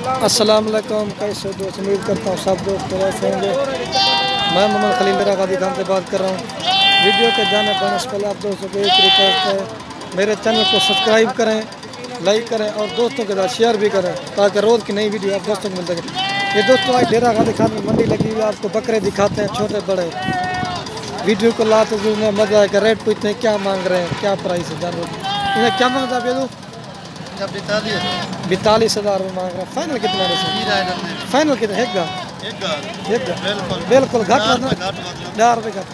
अस्सलाम वालेकुम, कैसे हो दोस्त? उम्मीद करता हूँ सब दोस्त ऐसे होंगे। मैं मोहम्मद खलील मेरा गादी खान से बात कर रहा हूँ। वीडियो के जाने पर से पहले आप दोस्तों को एक रिक्वेस्ट है, मेरे चैनल को सब्सक्राइब करें, लाइक करें और दोस्तों के साथ शेयर भी करें ताकि रोज़ की नई वीडियो आप दोस्तों को मिल सके। ये दोस्तों आज डेरा गादी खान में मंडी लगी हुई है, आपको बकरे दिखाते हैं छोटे बड़े। वीडियो को लाते हुए मजा आएगा। रेट पूछते हैं क्या मांग रहे हैं, क्या प्राइस है जानवर। इन्हें क्या मांगता है? 42,000 रुपये मांग रहा है। फाइनल कितना है? फाइनल कितना? एक बिल्कुल घट 10 रुपये घट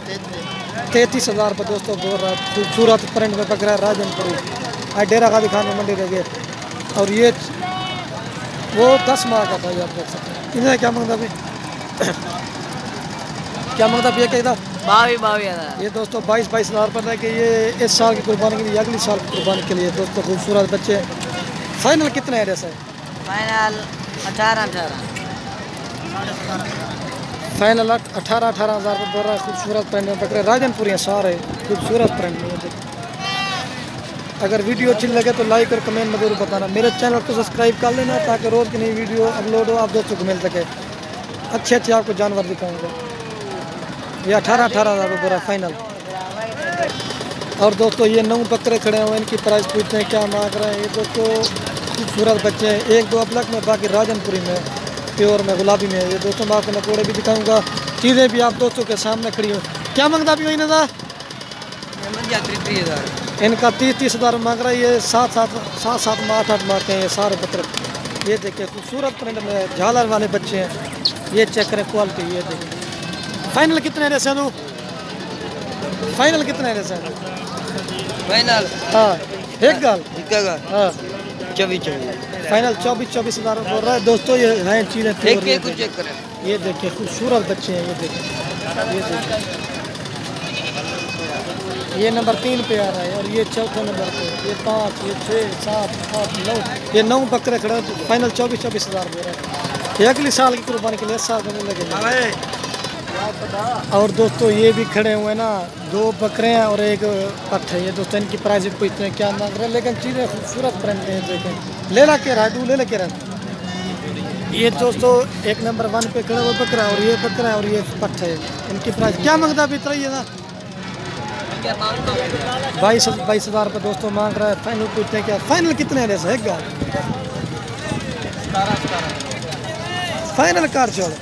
33,000 रुपये दोस्तों बोल रहा है। खूबसूरत प्रिंट में पकड़ा है राजनपुरी। आज डेरा गादी खान में मंडी लगे और ये वो 10 माह का था, आप देख सकते हैं। इन्हें क्या मांगता भाई? क्या मांगता भैया? क्या 22,000। ये दोस्तों 22,000 पर है कि ये इस साल की कुर्बानी के लिए, अगली साल की कुर्बानी के लिए दोस्तों खूबसूरत बच्चे। फाइनल कितना है जैसे? फाइनल 18,000 फाइनल 18,000 रुपये बोल रहा है। खूबसूरत प्रिंट में पकड़े राजनपुरी हैं सारे, खूबसूरत प्रिंट में। अगर वीडियो अच्छी लगे तो लाइक और कमेंट में जरूर बताना। मेरे चैनल को सब्सक्राइब कर लेना ताकि रोज़ की नई वीडियो अपलोड हो, आप दोस्तों को मिल सके। अच्छे अच्छे आपको जानवर दिखाऊंगा। ये 18,000 रुपये बोल रहा है फाइनल। और दोस्तों ये 9 बकरे खड़े हुए हैं, इनकी प्राइस पूछते हैं क्या मांग रहे हैं। ये दोस्तों खूबसूरत बच्चे हैं, 1-2 अबलक में, बाकी राजनपुरी में, प्योर में, गुलाबी में। ये दोस्तों मैं आपको नकोड़े भी दिखाऊंगा, चीज़ें भी आप दोस्तों के सामने खड़ी हो। क्या मांगता भी वही ना? इनका 30,000 मांग रहा है। ये 7-7 माह 8 माह के हैं ये सारे बकरे। ये देखिए खूबसूरत प्रिंट में झालर वाले बच्चे हैं। ये चेक करें क्वालिटी। ये देखिए फाइनल कितने है जैसे? फाइनल कितना है जैसे? फाइनल हाँ एक गाल हाँ 24,000 फाइनल 24,000 बोल रहा है दोस्तों। ये हैं चीज़ें चेक करें। ये देखिए खूबसूरत बच्चे हैं। ये देखिए ये नंबर 3 पे आ रहा है और ये चौथे नंबर पे, ये 5, ये 6, 7, 8, 9, ये 9 बकरे खड़े। फाइनल 24,000 बोल रहा है। ये अगली साल की कुर्बानी के लिए 7 दिन लगेंगे। और दोस्तों ये भी खड़े हुए ना, 2 बकरे हैं और 1 पट्ठ है। ये दोस्तों इनकी प्राइस भी पूछते हैं क्या मांग रहे हैं, लेकिन चीज़ें खूबसूरत प्रिंट में देखें। ले ला के रहा ले लेके रहा। ये दोस्तों 1 नंबर 1 पे खड़ा हुआ बकरा और ये बकरा और ये पट्ठ है। इनकी प्राइस क्या मांगता भी इतना ही है ना? 22,000 रुपये दोस्तों मांग रहा है। फाइनल पूछते हैं क्या? फाइनल कितने है जैसे? एक गाल फाइनल कार छोड़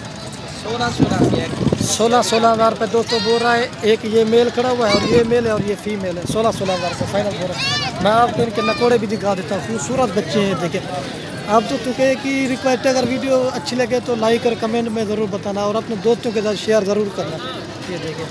16,000 रुपये दोस्तों बोल रहा है। एक ये मेल खड़ा हुआ है और ये मेल है और ये फीमेल है। 16,000 रुपये फाइनल बोल रहा है। मैं आपको इनके नकोड़े भी दिखा देता हूँ, खूबसूरत बच्चे हैं। देखें आप तो कहे कि रिक्वेस्ट, अगर वीडियो अच्छी लगे तो लाइक और कमेंट में ज़रूर बताना और अपने दोस्तों के साथ शेयर ज़रूर करना। ये देखें